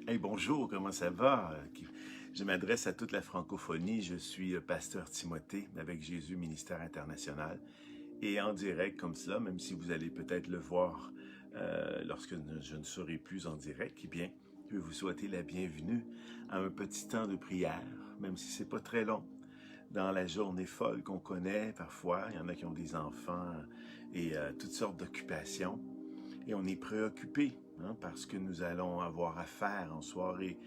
Hey, bonjour, comment ça va? Je m'adresse à toute la francophonie. Je suis pasteur Timothée avec Jésus Ministère International. Et en direct comme cela, même si vous allez peut-être le voir lorsque je ne serai plus en direct, eh bien, je vais vous souhaiter la bienvenue à un petit temps de prière, même si c'est pas très long. Dans la journée folle qu'on connaît parfois, il y en a qui ont des enfants et toutes sortes d'occupations. Et on est préoccupé parce que nous allons avoir à faire en soirée,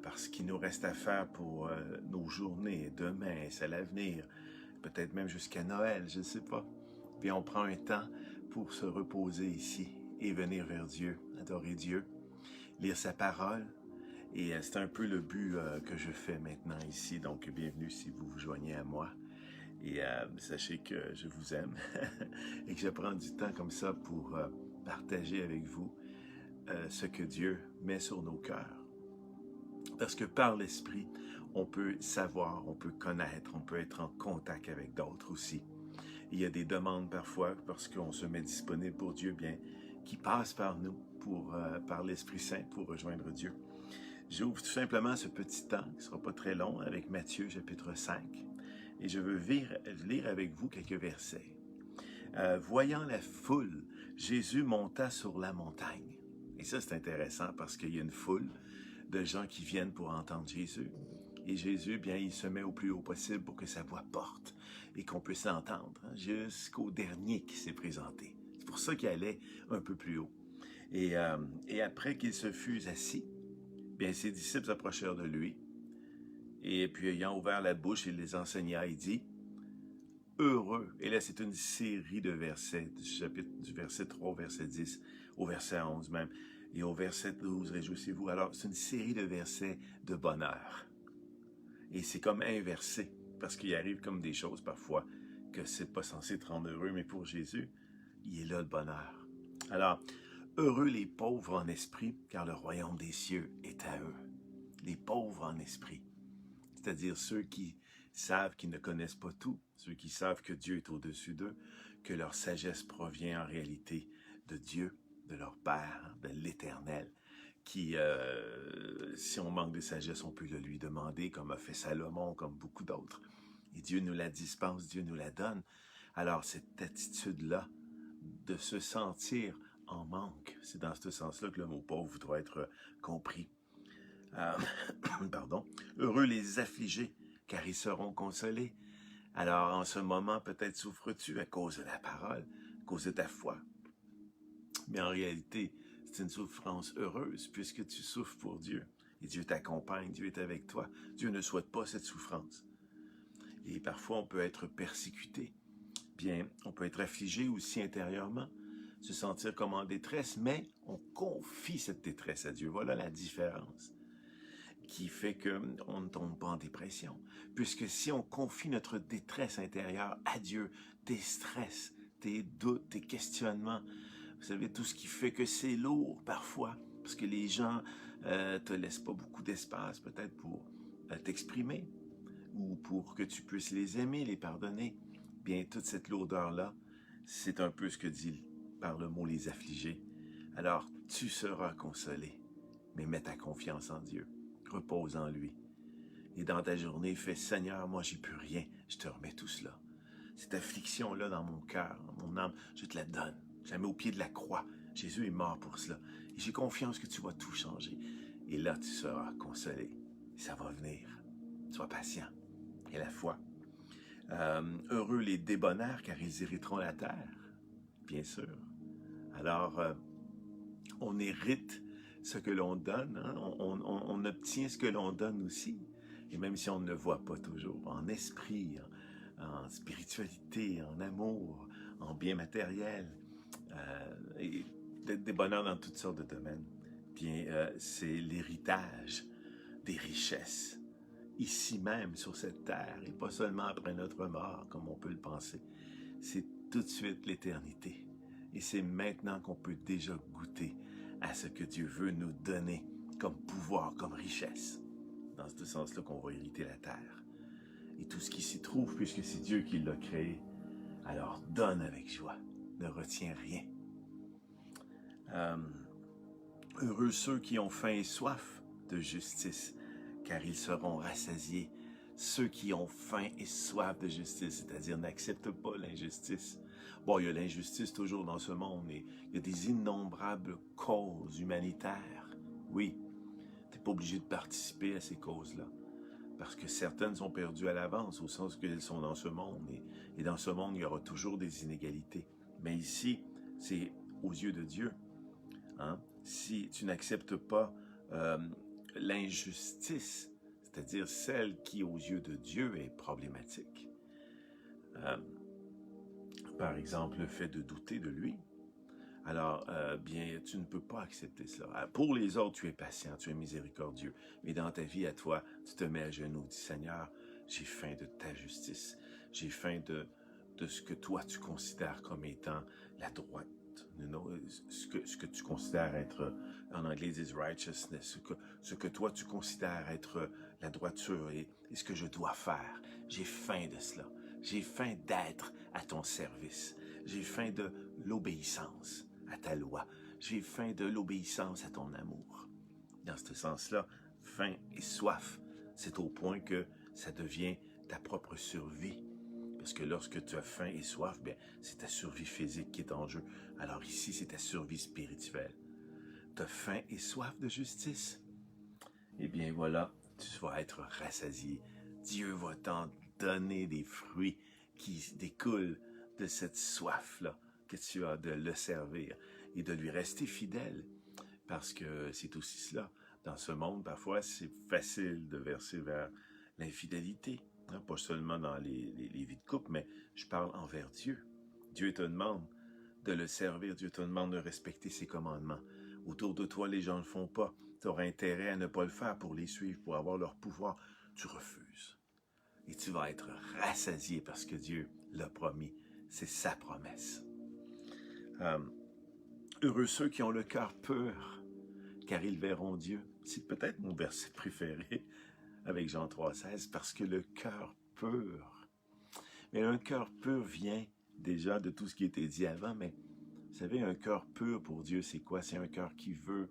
parce qu'il nous reste à faire pour nos journées, demain, c'est l'avenir, peut-être même jusqu'à Noël, je ne sais pas. Puis on prend un temps pour se reposer ici et venir vers Dieu, adorer Dieu, lire sa parole. Et c'est un peu le but que je fais maintenant ici. Donc bienvenue si vous vous joignez à moi. Et sachez que je vous aime et que je prends du temps comme ça pour partager avec vous ce que Dieu met sur nos cœurs. Parce que par l'Esprit, on peut savoir, on peut connaître, on peut être en contact avec d'autres aussi. Il y a des demandes parfois, parce qu'on se met disponible pour Dieu, bien, qui passent par nous, par l'Esprit Saint, pour rejoindre Dieu. J'ouvre tout simplement ce petit temps, qui ne sera pas très long, avec Matthieu chapitre 5. Et je veux lire avec vous quelques versets. Voyant la foule, Jésus monta sur la montagne. Et ça, c'est intéressant parce qu'il y a une foule de gens qui viennent pour entendre Jésus. Et Jésus, bien, il se met au plus haut possible pour que sa voix porte et qu'on puisse l'entendre jusqu'au dernier qui s'est présenté. C'est pour ça qu'il allait un peu plus haut. Et après qu'il se fût assis, bien, ses disciples approchèrent de lui. Et puis, ayant ouvert la bouche, il les enseigna et dit, heureux. Et là, c'est une série de versets, du verset 3 au verset 10, au verset 11 même, et au verset 12, réjouissez-vous. Alors, c'est une série de versets de bonheur. Et c'est comme inversé, parce qu'il arrive comme des choses parfois que c'est pas censé te rendre heureux, mais pour Jésus, il est là le bonheur. Alors, heureux les pauvres en esprit, car le royaume des cieux est à eux. Les pauvres en esprit, c'est-à-dire ceux qui savent qu'ils ne connaissent pas tout, ceux qui savent que Dieu est au-dessus d'eux, que leur sagesse provient en réalité de Dieu, de leur Père, de l'Éternel, qui, si on manque de sagesse, on peut le lui demander, comme a fait Salomon, comme beaucoup d'autres. Et Dieu nous la dispense, Dieu nous la donne. Alors cette attitude-là, de se sentir en manque, c'est dans ce sens-là que le mot pauvre doit être compris. Pardon. Heureux les affligés, car ils seront consolés. Alors, en ce moment, peut-être souffres-tu à cause de la parole, à cause de ta foi. Mais en réalité, c'est une souffrance heureuse, puisque tu souffres pour Dieu. Et Dieu t'accompagne, Dieu est avec toi. Dieu ne souhaite pas cette souffrance. Et parfois, on peut être persécuté. Bien, on peut être affligé aussi intérieurement, se sentir comme en détresse, mais on confie cette détresse à Dieu. Voilà la différence qui fait qu'on ne tombe pas en dépression. Puisque si on confie notre détresse intérieure à Dieu, tes stress, tes doutes, tes questionnements, vous savez, tout ce qui fait que c'est lourd parfois, parce que les gens te laissent pas beaucoup d'espace peut-être pour t'exprimer, ou pour que tu puisses les aimer, les pardonner. Bien, toute cette lourdeur-là, c'est un peu ce que dit par le mot les affligés. Alors, tu seras consolé, mais mets ta confiance en Dieu. Repose en lui. Et dans ta journée, fais, Seigneur, moi, j'y peux rien. Je te remets tout cela. Cette affliction-là dans mon cœur, dans mon âme, je te la donne. Je la mets au pied de la croix. Jésus est mort pour cela. Et j'ai confiance que tu vas tout changer. Et là, tu seras consolé. Ça va venir. Sois patient. Et la foi. Heureux les débonnaires, car ils hériteront la terre. Bien sûr. Alors, on hérite ce que l'on donne, hein? On obtient ce que l'on donne aussi. Et même si on ne le voit pas toujours, en esprit, en spiritualité, en amour, en bien matériel, et des bonheurs dans toutes sortes de domaines, bien, c'est l'héritage des richesses, ici même sur cette terre, et pas seulement après notre mort, comme on peut le penser. C'est tout de suite l'éternité. Et c'est maintenant qu'on peut déjà goûter à ce que Dieu veut nous donner comme pouvoir, comme richesse. Dans ce sens-là qu'on va hériter la terre. Et tout ce qui s'y trouve, puisque c'est Dieu qui l'a créé, alors donne avec joie, ne retiens rien. Heureux ceux qui ont faim et soif, de justice, car ils seront rassasiés. Ceux qui ont faim et soif de justice, c'est-à-dire n'acceptent pas l'injustice. Bon, il y a l'injustice toujours dans ce monde, et il y a des innombrables causes humanitaires. Oui, tu n'es pas obligé de participer à ces causes-là, parce que certaines sont perdues à l'avance, au sens qu'elles sont dans ce monde, et dans ce monde, il y aura toujours des inégalités. Mais ici, c'est aux yeux de Dieu. Hein? Si tu n'acceptes pas l'injustice, c'est-à-dire celle qui, aux yeux de Dieu, est problématique. Par exemple, le fait de douter de lui. Alors, bien, tu ne peux pas accepter cela. Pour les autres, tu es patient, tu es miséricordieux. Mais dans ta vie, à toi, tu te mets à genoux, dis Seigneur, j'ai faim de ta justice. J'ai faim de ce que toi, tu considères comme étant la droite. Ce que tu considères être, en anglais, ils disent righteousness, ce que toi, tu considères être la droiture et ce que je dois faire. J'ai faim de cela. J'ai faim d'être à ton service. J'ai faim de l'obéissance à ta loi. J'ai faim de l'obéissance à ton amour. Dans ce sens-là, faim et soif, c'est au point que ça devient ta propre survie. Parce que lorsque tu as faim et soif, bien, c'est ta survie physique qui est en jeu. Alors ici, c'est ta survie spirituelle. Tu as faim et soif de justice. Eh bien voilà, tu vas être rassasié. Dieu va t'en donner des fruits qui découlent de cette soif-là que tu as de le servir et de lui rester fidèle. Parce que c'est aussi cela. Dans ce monde, parfois, c'est facile de verser vers l'infidélité. Hein, pas seulement dans les vies de couple, mais je parle envers Dieu. Dieu te demande de le servir. Dieu te demande de respecter ses commandements. Autour de toi, les gens ne le font pas. Tu auras intérêt à ne pas le faire pour les suivre, pour avoir leur pouvoir. Tu refuses. Et tu vas être rassasié parce que Dieu l'a promis. C'est sa promesse. Heureux ceux qui ont le cœur pur, car ils verront Dieu. C'est peut-être mon verset préféré avec Jean 3,16, parce que le cœur pur. Mais un cœur pur vient déjà de tout ce qui était dit avant, mais vous savez, un cœur pur pour Dieu, c'est quoi? C'est un cœur qui veut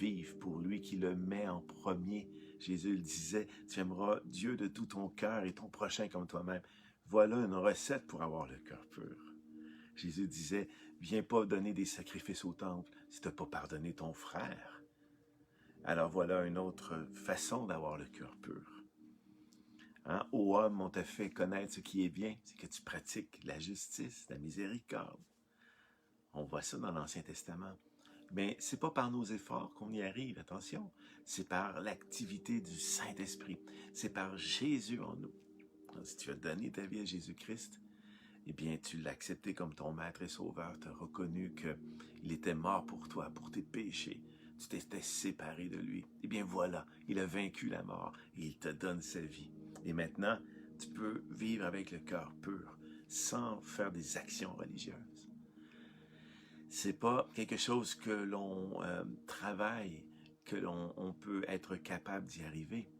vivre pour lui, qui le met en premier. Jésus le disait, tu aimeras Dieu de tout ton cœur et ton prochain comme toi-même. Voilà une recette pour avoir le cœur pur. Jésus disait, viens pas donner des sacrifices au temple si tu n'as pas pardonné ton frère. Alors voilà une autre façon d'avoir le cœur pur. Hein? Ô homme, on t'a fait connaître ce qui est bien, c'est que tu pratiques la justice, la miséricorde. On voit ça dans l'Ancien Testament. Mais c'est pas par nos efforts qu'on y arrive, attention. C'est par l'activité du Saint-Esprit. C'est par Jésus en nous. Alors, si tu as donné ta vie à Jésus-Christ, eh bien, tu l'as accepté comme ton maître et sauveur. Tu as reconnu qu'il était mort pour toi, pour tes péchés. Tu t'étais séparé de lui. Eh bien, voilà, il a vaincu la mort et il te donne sa vie. Et maintenant, tu peux vivre avec le cœur pur, sans faire des actions religieuses. C'est pas quelque chose que l'on travaille, que l'on peut être capable d'y arriver.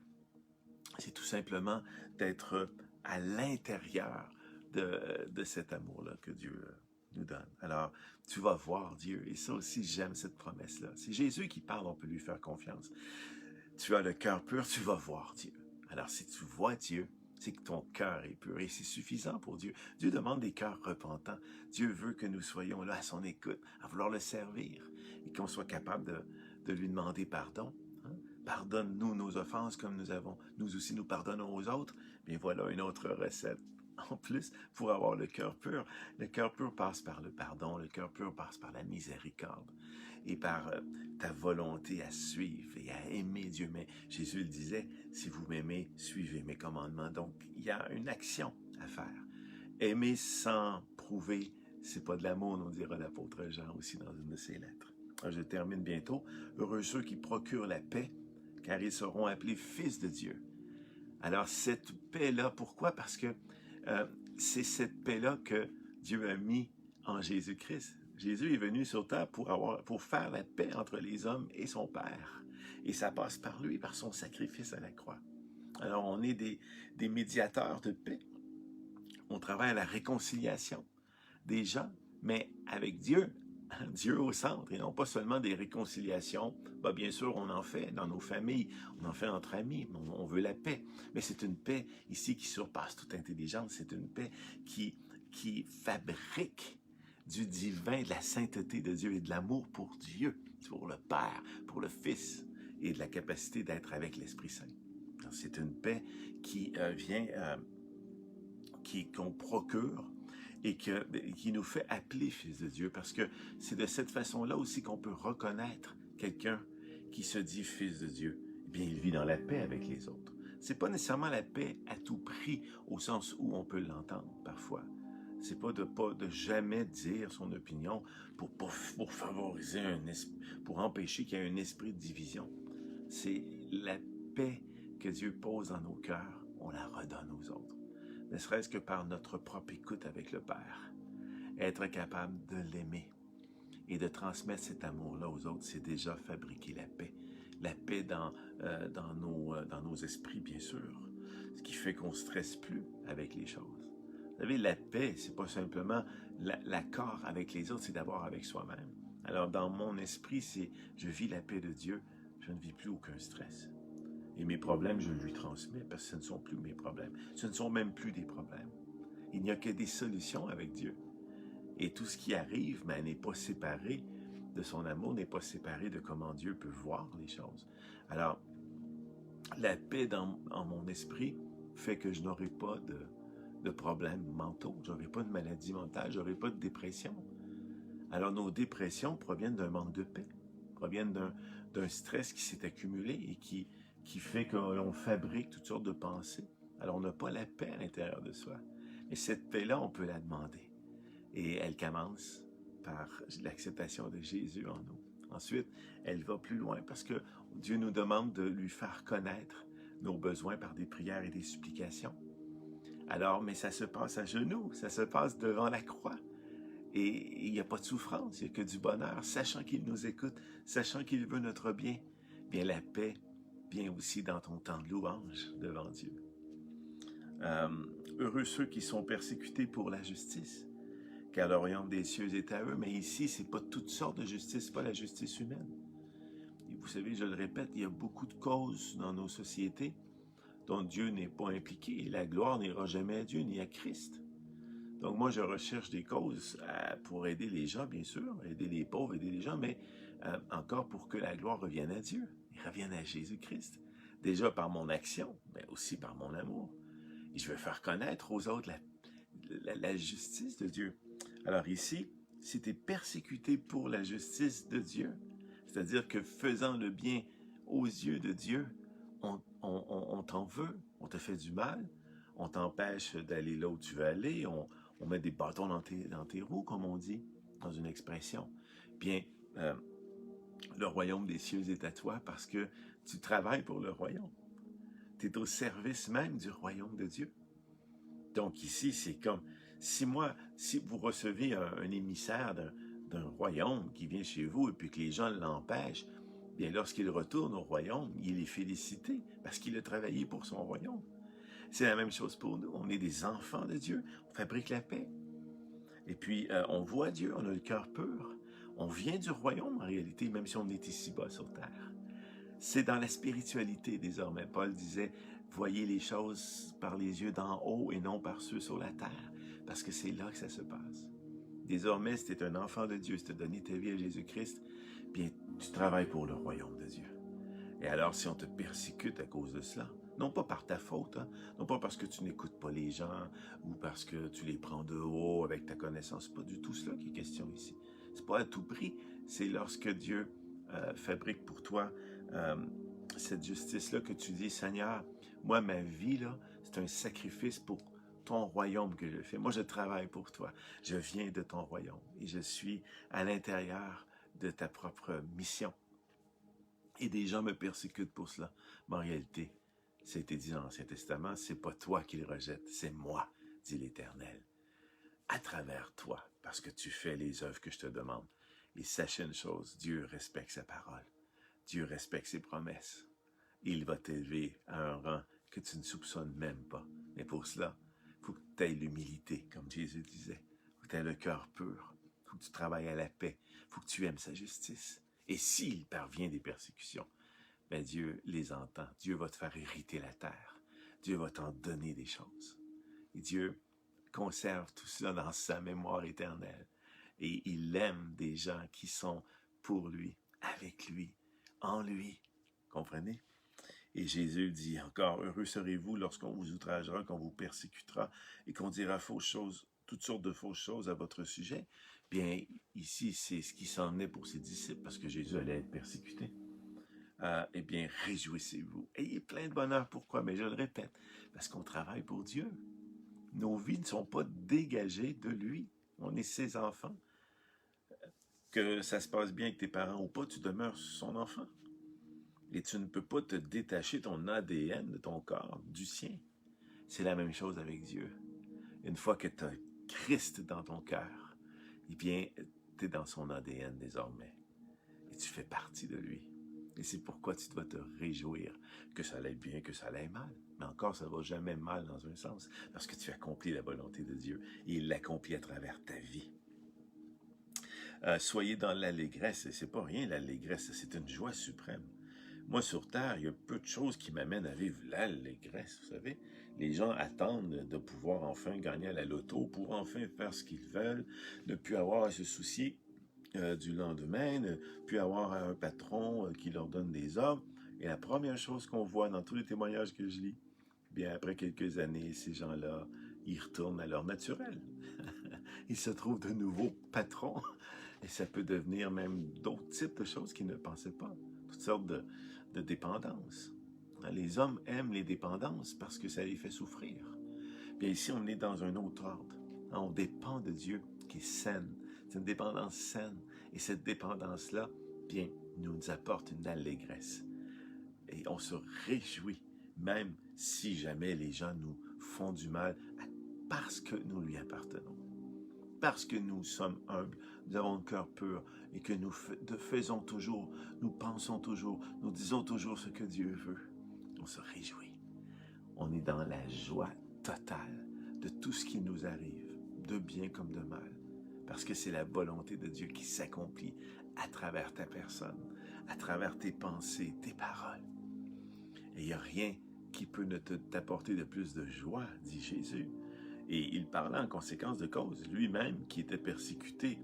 C'est tout simplement d'être à l'intérieur de cet amour-là que Dieu nous donne. Alors, tu vas voir Dieu. Et ça aussi, j'aime cette promesse-là. C'est Jésus qui parle, on peut lui faire confiance. Tu as le cœur pur, tu vas voir Dieu. Alors, si tu vois Dieu, c'est que ton cœur est pur et c'est suffisant pour Dieu. Dieu demande des cœurs repentants. Dieu veut que nous soyons là à son écoute, à vouloir le servir et qu'on soit capable de lui demander pardon. Hein? Pardonne-nous nos offenses comme nous aussi nous pardonnons aux autres. Bien voilà une autre recette. En plus, pour avoir le cœur pur passe par le pardon, le cœur pur passe par la miséricorde et par ta volonté à suivre et à aimer Dieu. Mais Jésus le disait, si vous m'aimez, suivez mes commandements. Donc, il y a une action à faire. Aimer sans prouver, c'est pas de l'amour, nous dira l'apôtre Jean aussi dans une de ses lettres. Je termine bientôt. Heureux ceux qui procurent la paix, car ils seront appelés fils de Dieu. Alors, cette paix-là, pourquoi? Parce que c'est cette paix-là que Dieu a mis en Jésus-Christ. Jésus est venu sur terre pour faire la paix entre les hommes et son Père. Et ça passe par lui, par son sacrifice à la croix. Alors, on est des médiateurs de paix. On travaille à la réconciliation des gens, mais avec Dieu, Dieu au centre et non pas seulement des réconciliations. Ben, bien sûr, on en fait dans nos familles, on en fait entre amis, on veut la paix. Mais c'est une paix ici qui surpasse toute intelligence. C'est une paix qui fabrique du divin, de la sainteté de Dieu et de l'amour pour Dieu, pour le Père, pour le Fils et de la capacité d'être avec l'Esprit Saint. C'est une paix qui vient, qu'on procure et qui nous fait appeler fils de Dieu, parce que c'est de cette façon-là aussi qu'on peut reconnaître quelqu'un qui se dit fils de Dieu. Eh bien, il vit dans la paix avec les autres. C'est pas nécessairement la paix à tout prix, au sens où on peut l'entendre parfois. C'est pas de jamais dire son opinion pour favoriser pour empêcher qu'il y ait un esprit de division. C'est la paix que Dieu pose dans nos cœurs, on la redonne aux autres. Ne serait-ce que par notre propre écoute avec le Père. Être capable de l'aimer et de transmettre cet amour-là aux autres, c'est déjà fabriquer la paix. La paix dans nos esprits, bien sûr. Ce qui fait qu'on ne stresse plus avec les choses. Vous savez, la paix, c'est pas simplement l'accord avec les autres, c'est d'abord avec soi-même. Alors, dans mon esprit, c'est je vis la paix de Dieu, je ne vis plus aucun stress. Et mes problèmes, je lui transmets parce que ce ne sont plus mes problèmes. Ce ne sont même plus des problèmes. Il n'y a que des solutions avec Dieu. Et tout ce qui arrive n'est pas séparé de son amour, n'est pas séparé de comment Dieu peut voir les choses. Alors, la paix en mon esprit fait que je n'aurai pas de problèmes mentaux, je n'aurai pas de maladie mentale, je n'aurai pas de dépression. Alors, nos dépressions proviennent d'un manque de paix, proviennent d'un stress qui s'est accumulé et qui fait qu'on fabrique toutes sortes de pensées. Alors, on n'a pas la paix à l'intérieur de soi. Et cette paix-là, on peut la demander. Et elle commence par l'acceptation de Jésus en nous. Ensuite, elle va plus loin parce que Dieu nous demande de lui faire connaître nos besoins par des prières et des supplications. Alors, mais ça se passe à genoux, ça se passe devant la croix. Et il n'y a pas de souffrance, il n'y a que du bonheur, sachant qu'il nous écoute, sachant qu'il veut notre bien. Bien, la paix vient aussi dans ton temps de louange devant Dieu. Heureux ceux qui sont persécutés pour la justice, car le royaume des cieux est à eux. Mais ici, c'est pas toutes sortes de justice, c'est pas la justice humaine. Et vous savez, je le répète, il y a beaucoup de causes dans nos sociétés dont Dieu n'est pas impliqué, et la gloire n'ira jamais à Dieu ni à Christ. Donc moi, je recherche des causes pour aider les gens, bien sûr, aider les pauvres, aider les gens, mais encore pour que la gloire revienne à Dieu, et revienne à Jésus-Christ. Déjà par mon action, mais aussi par mon amour. Et je veux faire connaître aux autres la justice de Dieu. Alors ici, si tu es persécuté pour la justice de Dieu, c'est-à-dire que faisant le bien aux yeux de Dieu, on t'en veut, on te fait du mal, on t'empêche d'aller là où tu veux aller, on met des bâtons dans tes roues, comme on dit, dans une expression. Bien, le royaume des cieux est à toi parce que tu travailles pour le royaume. Tu es au service même du royaume de Dieu. Donc ici, c'est comme, si vous recevez un émissaire d'un royaume qui vient chez vous et puis que les gens l'empêchent, bien lorsqu'il retourne au royaume, il est félicité parce qu'il a travaillé pour son royaume. C'est la même chose pour nous. On est des enfants de Dieu. On fabrique la paix. Et puis, on voit Dieu, on a le cœur pur. On vient du royaume, en réalité, même si on est ici-bas sur terre. C'est dans la spiritualité, désormais. Paul disait, voyez les choses par les yeux d'en haut et non par ceux sur la terre, parce que c'est là que ça se passe. Désormais, si tu es un enfant de Dieu, si tu as donné ta vie à Jésus-Christ, bien, tu travailles pour le royaume de Dieu. Et alors, si on te persécute à cause de cela, non pas par ta faute, hein, non pas parce que tu n'écoutes pas les gens ou parce que tu les prends de haut avec ta connaissance, c'est pas du tout cela qui est question ici. C'est pas à tout prix, c'est lorsque Dieu fabrique pour toi cette justice-là que tu dis, Seigneur, moi, ma vie, là, c'est un sacrifice pour ton royaume que je fais. Moi, je travaille pour toi. Je viens de ton royaume et je suis à l'intérieur de ta propre mission. Et des gens me persécutent pour cela. Mais en réalité, c'était dit dans l'Ancien Testament, c'est pas toi qui le rejette, c'est moi, dit l'Éternel. À travers toi, parce que tu fais les œuvres que je te demande. Et sachez une chose, Dieu respecte sa parole. Dieu respecte ses promesses. Il va t'élever à un rang que tu ne soupçonnes même pas. Mais pour cela, il faut que tu aies l'humilité, comme Jésus disait. Il faut que tu aies le cœur pur. Il faut que tu travailles à la paix. Il faut que tu aimes sa justice. Et s'il parvient des persécutions, ben Dieu les entend. Dieu va te faire hériter la terre. Dieu va t'en donner des choses. Et Dieu conserve tout cela dans sa mémoire éternelle. Et il aime des gens qui sont pour lui, avec lui, en lui. Comprenez? Et Jésus dit encore, « Heureux serez-vous lorsqu'on vous outragera, qu'on vous persécutera et qu'on dira fausses choses, toutes sortes de fausses choses à votre sujet. » Bien, ici, c'est ce qui s'en est pour ses disciples, parce que Jésus allait être persécuté. Eh bien, réjouissez-vous. Ayez plein de bonheur. Pourquoi? Mais je le répète, parce qu'on travaille pour Dieu. Nos vies ne sont pas dégagées de lui. On est ses enfants. Que ça se passe bien avec tes parents ou pas, tu demeures son enfant. Et tu ne peux pas te détacher ton ADN de ton corps du sien. C'est la même chose avec Dieu. Une fois que tu as Christ dans ton cœur, eh bien, tu es dans son ADN désormais. Et tu fais partie de lui. Et c'est pourquoi tu dois te réjouir, que ça aille bien, que ça aille mal. Mais encore, ça ne va jamais mal dans un sens, parce que tu accomplis la volonté de Dieu, et il l'accomplit à travers ta vie. Soyez dans l'allégresse, et c'est pas rien l'allégresse, c'est une joie suprême. Moi, sur Terre, il y a peu de choses qui m'amènent à vivre l'allégresse, vous savez. Les gens attendent de pouvoir enfin gagner à la loto, pour enfin faire ce qu'ils veulent, ne plus avoir à se soucier du lendemain, ne plus avoir un patron qui leur donne des ordres. Et la première chose qu'on voit dans tous les témoignages que je lis, bien après quelques années, ces gens-là, ils retournent à leur naturel. Ils se trouvent de nouveaux patrons. Et ça peut devenir même d'autres types de choses qu'ils ne pensaient pas. Toutes sortes de dépendances. Les hommes aiment les dépendances parce que ça les fait souffrir. Bien ici, on est dans un autre ordre. On dépend de Dieu qui est saine. C'est une dépendance saine. Et cette dépendance-là, bien, nous apporte une allégresse. Et on se réjouit, même si jamais les gens nous font du mal, parce que nous lui appartenons. Parce que nous sommes humbles, nous avons le cœur pur et que nous faisons toujours, nous pensons toujours, nous disons toujours ce que Dieu veut. On se réjouit. On est dans la joie totale de tout ce qui nous arrive, de bien comme de mal. Parce que c'est la volonté de Dieu qui s'accomplit à travers ta personne, à travers tes pensées, tes paroles. Et il n'y a rien qui peut t'apporter de plus de joie, dit Jésus. Et il parlait en conséquence de cause, lui-même qui était persécuté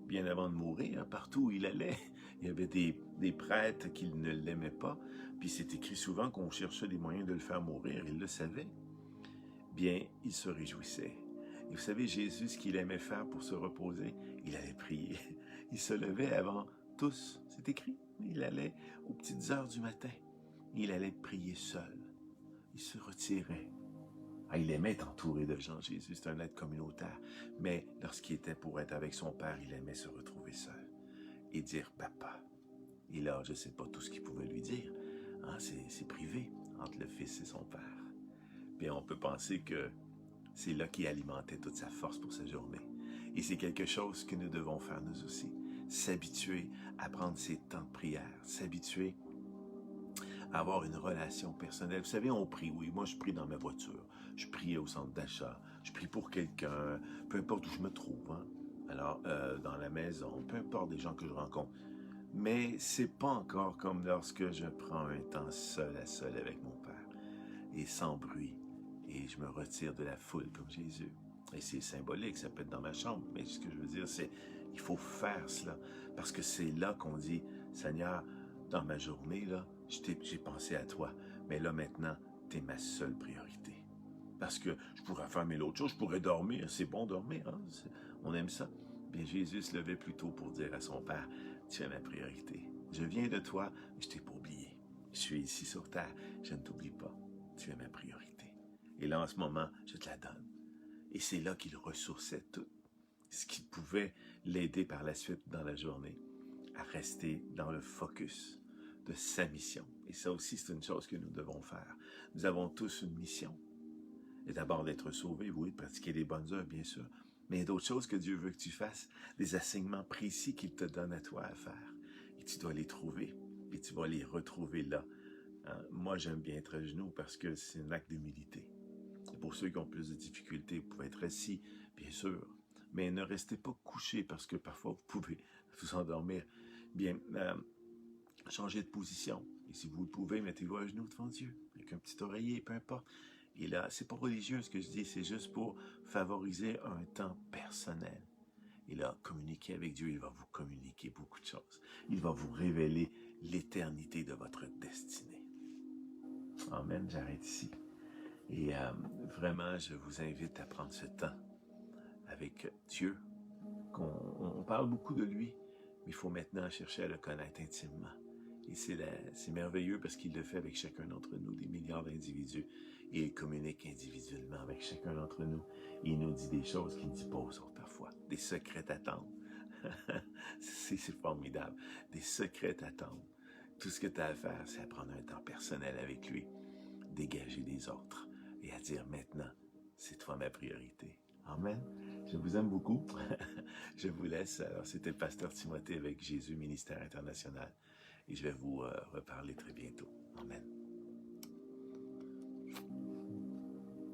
bien avant de mourir, partout où il allait. Il y avait des prêtres qui ne l'aimaient pas, puis c'est écrit souvent qu'on cherchait des moyens de le faire mourir, il le savait. Bien, il se réjouissait. Et vous savez, Jésus, ce qu'il aimait faire pour se reposer, il allait prier. Il se levait avant tous, c'est écrit. Il allait aux petites heures du matin. Il allait prier seul. Il se retirait. Il aimait être entouré de gens, Jésus, c'est un être communautaire. Mais lorsqu'il était pour être avec son Père, il aimait se retrouver seul et dire « Papa ». Et là, je ne sais pas tout ce qu'il pouvait lui dire. C'est privé entre le Fils et son Père. Bien, on peut penser que c'est là qu'il alimentait toute sa force pour sa journée. Et c'est quelque chose que nous devons faire nous aussi. S'habituer à prendre ces temps de prière, s'habituer à avoir une relation personnelle. Vous savez, on prie, oui. Moi, je prie dans ma voiture. Je prie au centre d'achat. Je prie pour quelqu'un, peu importe où je me trouve. Alors, dans la maison, peu importe les gens que je rencontre. Mais c'est pas encore comme lorsque je prends un temps seul à seul avec mon Père. Et sans bruit. Et je me retire de la foule comme Jésus. Et c'est symbolique, ça peut être dans ma chambre. Mais ce que je veux dire, c'est il faut faire cela. Parce que c'est là qu'on dit, Seigneur, dans ma journée, là, j'ai pensé à toi. Mais là, maintenant, tu es ma seule priorité. Parce que je pourrais faire mille autres choses, je pourrais dormir. C'est bon dormir, hein? On aime ça. Bien, Jésus se levait plus tôt pour dire à son Père, tu es ma priorité. Je viens de toi, mais je t'ai pas oublié. Je suis ici sur terre, je ne t'oublie pas. Tu es ma priorité. Et là, en ce moment, je te la donne. Et c'est là qu'il ressourçait tout ce qui pouvait l'aider par la suite dans la journée à rester dans le focus de sa mission. Et ça aussi, c'est une chose que nous devons faire. Nous avons tous une mission. Et d'abord d'être sauvés, oui, de pratiquer les bonnes œuvres, bien sûr. Mais il y a d'autres choses que Dieu veut que tu fasses, des assignements précis qu'il te donne à toi à faire. Et tu dois les trouver. Et tu vas les retrouver là. Moi, j'aime bien être à genoux parce que c'est un acte d'humilité. Et pour ceux qui ont plus de difficultés, vous pouvez être assis, bien sûr. mais ne restez pas couché parce que parfois vous pouvez vous endormir. Bien, changez de position. Et si vous le pouvez, mettez-vous à genoux devant Dieu, avec un petit oreiller, peu importe. Et là, c'est pas religieux ce que je dis, c'est juste pour favoriser un temps personnel. Et là, communiquer avec Dieu, il va vous communiquer beaucoup de choses. Il va vous révéler l'éternité de votre destinée. Amen, j'arrête ici. Et vraiment, je vous invite à prendre ce temps avec Dieu. On parle beaucoup de lui, mais il faut maintenant chercher à le connaître intimement. Et c'est merveilleux parce qu'il le fait avec chacun d'entre nous, des milliards d'individus. Et il communique individuellement avec chacun d'entre nous. Et il nous dit des choses qu'il ne dit pas aux autres parfois. Des secrets t'attendent. c'est formidable. Des secrets t'attendent. Tout ce que tu as à faire, c'est à prendre un temps personnel avec lui, dégager des autres et à dire maintenant, c'est toi ma priorité. Amen. Je vous aime beaucoup. Je vous laisse. Alors, c'était le pasteur Timothée avec Jésus, ministère international. Et je vais vous reparler